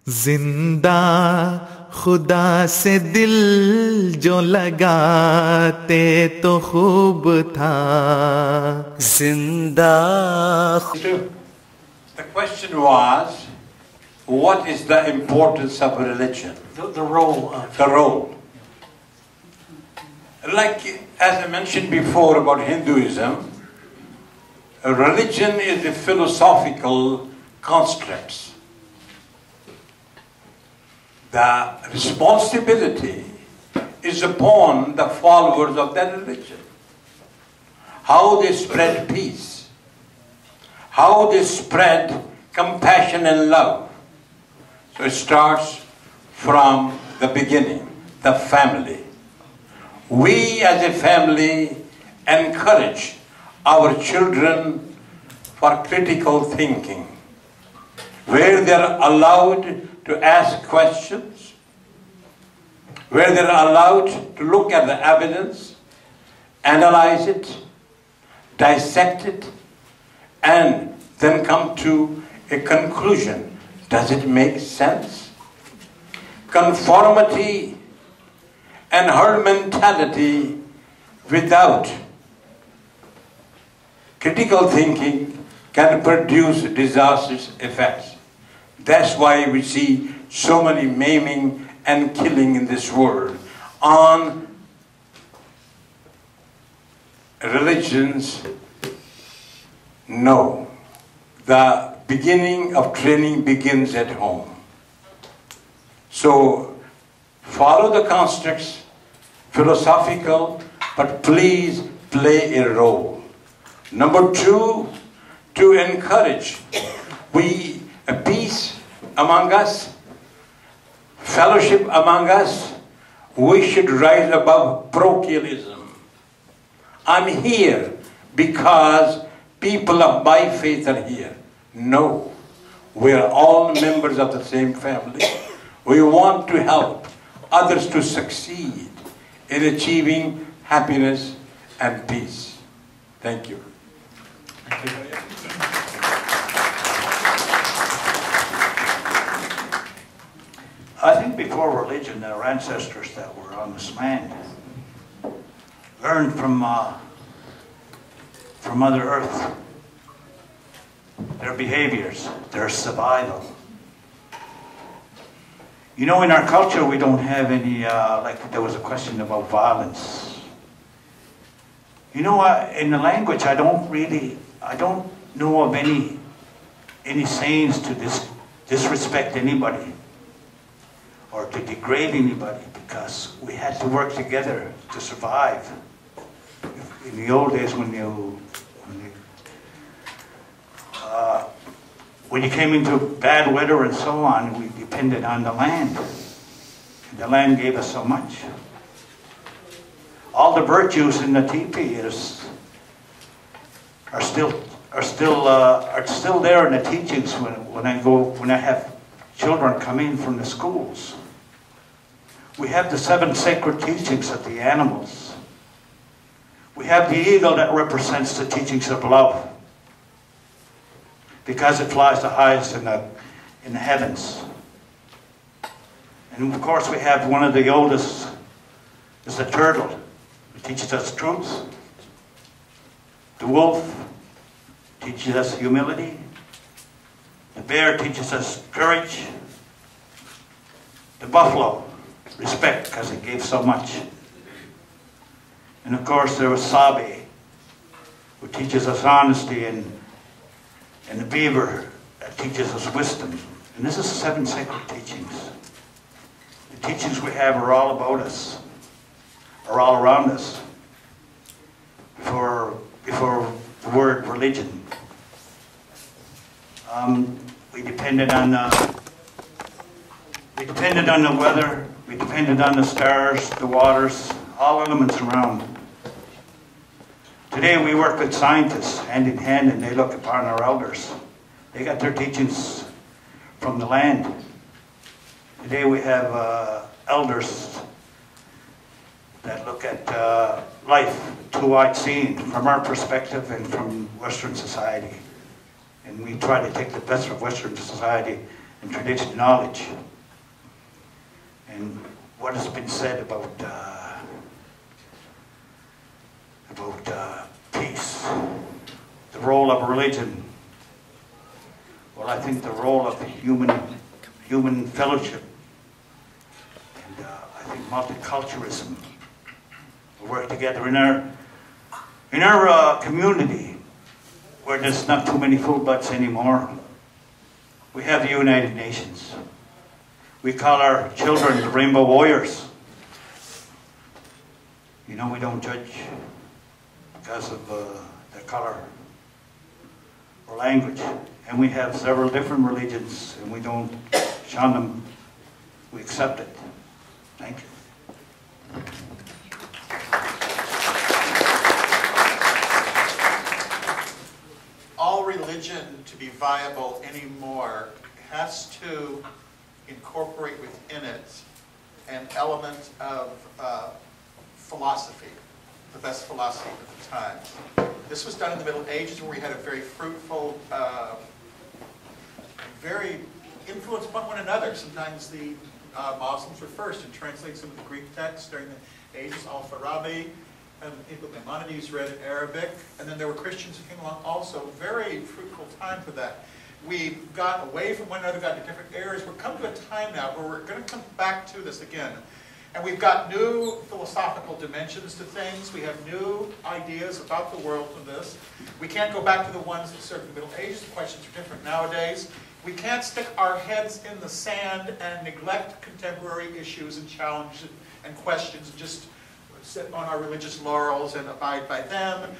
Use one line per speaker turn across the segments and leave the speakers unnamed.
जिंदा खुदा से दिल जो लगाते तो खूब था जिंदा.
The question was, what is the importance of religion?
The role of
the role. Like as I mentioned before about Hinduism, religion is a philosophical construct. The responsibility is upon the followers of that religion. How they spread peace, how they spread compassion and love. So it starts from the beginning, the family. We as a family encourage our children for critical thinking, where they are allowed to ask questions, where they are allowed to look at the evidence, analyze it, dissect it, and then come to a conclusion. Does it make sense? Conformity and herd mentality without critical thinking can produce disastrous effects. That's why we see so many maiming and killing in this world on religions. No. The beginning of training begins at home. So follow the constructs, philosophical, but please play a role. Number two, to encourage a peace among us, fellowship among us. We should rise above parochialism. I'm here because people of my faith are here. No, we're all members of the same family. We want to help others to succeed in achieving happiness and peace. Thank you.
Thank you.
I think before religion, our ancestors that were on this land learned from Mother Earth, their behaviors, their survival. You know, in our culture, we don't have any, like there was a question about violence. You know what, in the language, I don't know of any sayings to disrespect anybody or to degrade anybody, because we had to work together to survive. In the old days, when you came into bad weather and so on, we depended on the land. And the land gave us so much. All the virtues in the teepee are still there in the teachings when I have children come in from the schools. We have the 7 sacred teachings of the animals. We have the eagle that represents the teachings of love, because it flies the highest in the heavens. And of course we have one of the oldest, is the turtle. It teaches us truth. The wolf teaches us humility. The bear teaches us courage. The buffalo, respect, because it gave so much. And of course there was Sabi, who teaches us honesty, and the beaver that teaches us wisdom. And this is 7 sacred teachings. The teachings we have are all about us, are all around us, before the word religion. We depended on the weather, we depended on the stars, the waters, all elements around. Today we work with scientists hand in hand, and they look upon our elders. They got their teachings from the land. Today we have elders that look at life, two-eyed seeing, from our perspective and from Western society. And we try to take the best of Western society and traditional knowledge. And what has been said about peace, the role of religion. Well, I think the role of human fellowship, and I think multiculturalism will work together in our community, where there's not too many food butts anymore. We have the United Nations. We call our children the Rainbow Warriors. You know, we don't judge because of their color or language. And we have several different religions, and we don't shun them. We accept it. Thank you.
All religion to be viable anymore has to incorporate within it an element of philosophy, the best philosophy of the time. This was done in the Middle Ages, where we had a very fruitful, very influenced upon one another. Sometimes the Muslims were first in translating some of the Greek texts during the ages. Al-Farabi and people Maimonides read in Arabic, and then there were Christians who came along also. Very fruitful time for that. We got away from one another, got into different areas. We're come to a time now where we're going to come back to this again. And we've got new philosophical dimensions to things. We have new ideas about the world from this. We can't go back to the ones that served the Middle Ages. The questions are different nowadays. We can't stick our heads in the sand and neglect contemporary issues and challenges and questions and just sit on our religious laurels and abide by them.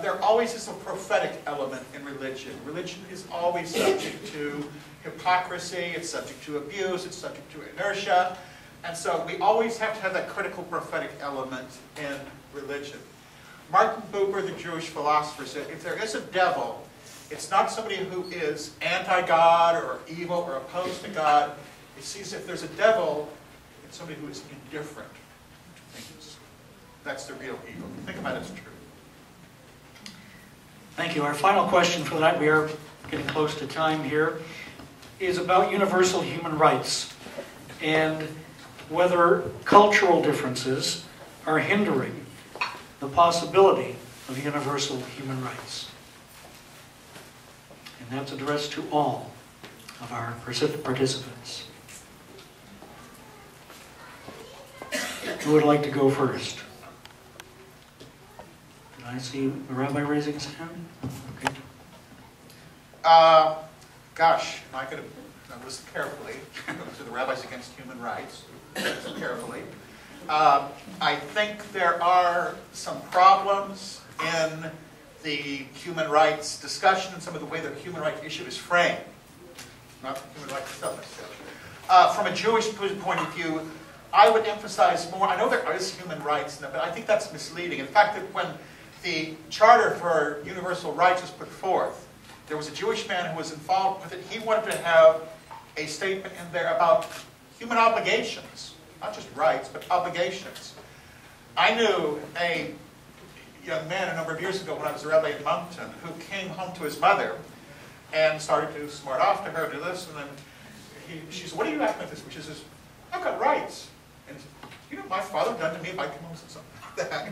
There always is a prophetic element in religion. Religion is always subject to hypocrisy, it's subject to abuse, it's subject to inertia. And so we always have to have that critical prophetic element in religion. Martin Buber, the Jewish philosopher, said, if there is a devil, it's not somebody who is anti-God or evil or opposed to God. He sees if there's a devil, it's somebody who is indifferent to things. That's the real evil. Think about it as true.
Thank you. Our final question for the night, we are getting close to time here, is about universal human rights and whether cultural differences are hindering the possibility of universal human rights. And that's addressed to all of our participants. Who would like to go first? Did I see the rabbi raising his hand? Okay.
Gosh, I could have listened carefully to the Rabbis Against Human Rights. Listen carefully. I think there are some problems in the human rights discussion and some of the way the human rights issue is framed. Not the human rights itself necessarily. From a Jewish point of view, I would emphasize more, I know there is human rights, but I think that's misleading. In fact, that when the Charter for Universal Rights was put forth, there was a Jewish man who was involved with it. He wanted to have a statement in there about human obligations, not just rights, but obligations. I knew a young man a number of years ago when I was a rabbi in Moncton who came home to his mother and started to smart off to her, do this, and then she said, what are you acting like this? She says, I've got rights. And you know what my father done to me if I come home and something like that?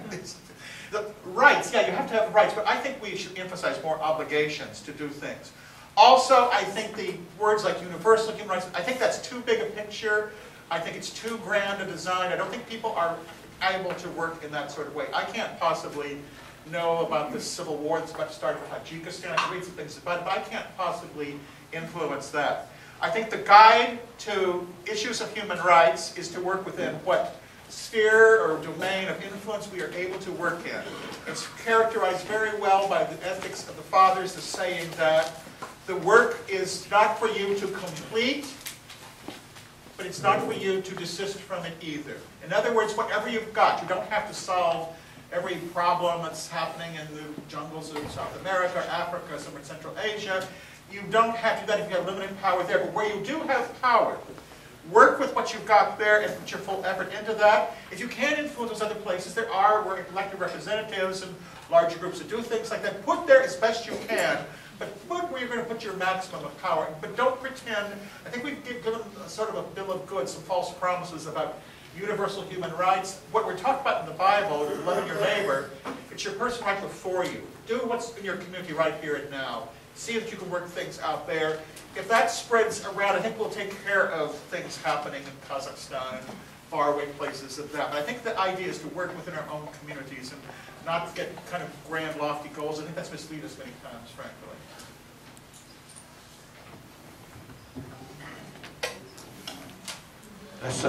The rights, yeah, you have to have rights, but I think we should emphasize more obligations to do things. Also, I think the words like universal human rights, I think that's too big a picture. I think it's too grand a design. I don't think people are able to work in that sort of way. I can't possibly know about this civil war that's about to start with Tajikistan. I can read some things about it, but I can't possibly influence that. I think the guide to issues of human rights is to work within what sphere or domain of influence we are able to work in. It's characterized very well by the ethics of the fathers, the saying that the work is not for you to complete, but it's not for you to desist from it either. In other words, whatever you've got, you don't have to solve every problem that's happening in the jungles of South America, Africa, somewhere in Central Asia. You don't have to do that if you have limited power there, but where you do have power, work with what you've got there and put your full effort into that. If you can't influence those other places, there are elected representatives and larger groups that do things like that. Put there as best you can but put where you're going to put your maximum of power. But don't pretend, I think we've given a sort of a bill of goods, some false promises about universal human rights. What we're talking about in the Bible, loving your neighbor, it's your person right before you. Do what's in your community right here and now. See if you can work things out there. If that spreads around, I think we'll take care of things happening in Kazakhstan and faraway places of that. But I think the idea is to work within our own communities and not get kind of grand, lofty goals. I think that's misled us many times, frankly.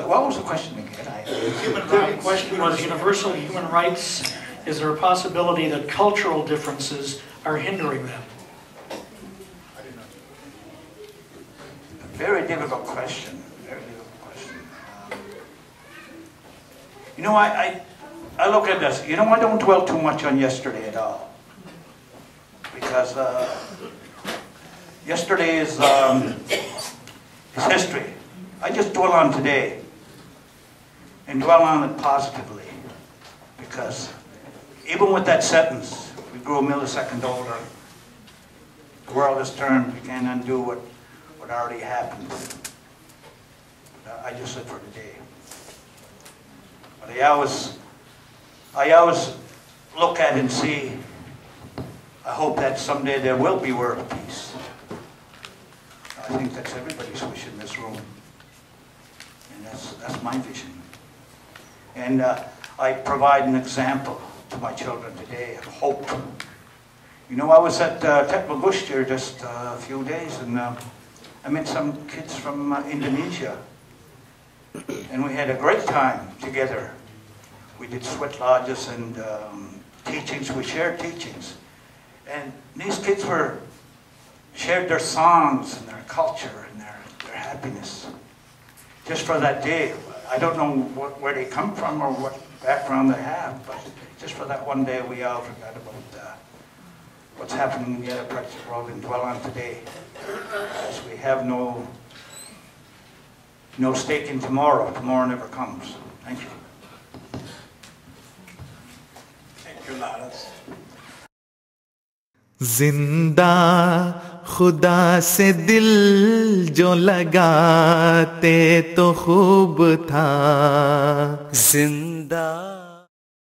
What was the question again?
Human
The
rights.
question was universal human rights. Is there a possibility that cultural differences are hindering them?
I didn't know.
Very difficult question. Very difficult question. You know, I look at this. You know, I don't dwell too much on yesterday at all. Because yesterday is history. I just dwell on today. And dwell on it positively. Because even with that sentence, we grew a millisecond older. The world has turned. We can't undo what already happened. I just live for today. But I always look at and see, I hope that someday there will be world peace. I think that's everybody's wish in this room. And that's my vision. And I provide an example to my children today of hope. You know, I was at Tetmagushtir just a few days, and I met some kids from Indonesia. And we had a great time together. We did sweat lodges and teachings. We shared teachings. And these kids shared their songs and their culture and their happiness. Just for that day. I don't know where they come from or what background they have, but just for that one day we all forgot about what's happening in the other parts of the world and dwell on today. Because we have no stake in tomorrow. Tomorrow never comes. Thank you.
Thank you, Lawrence.
जिंदा खुदा से दिल जो लगाते तो खूब था जिंदा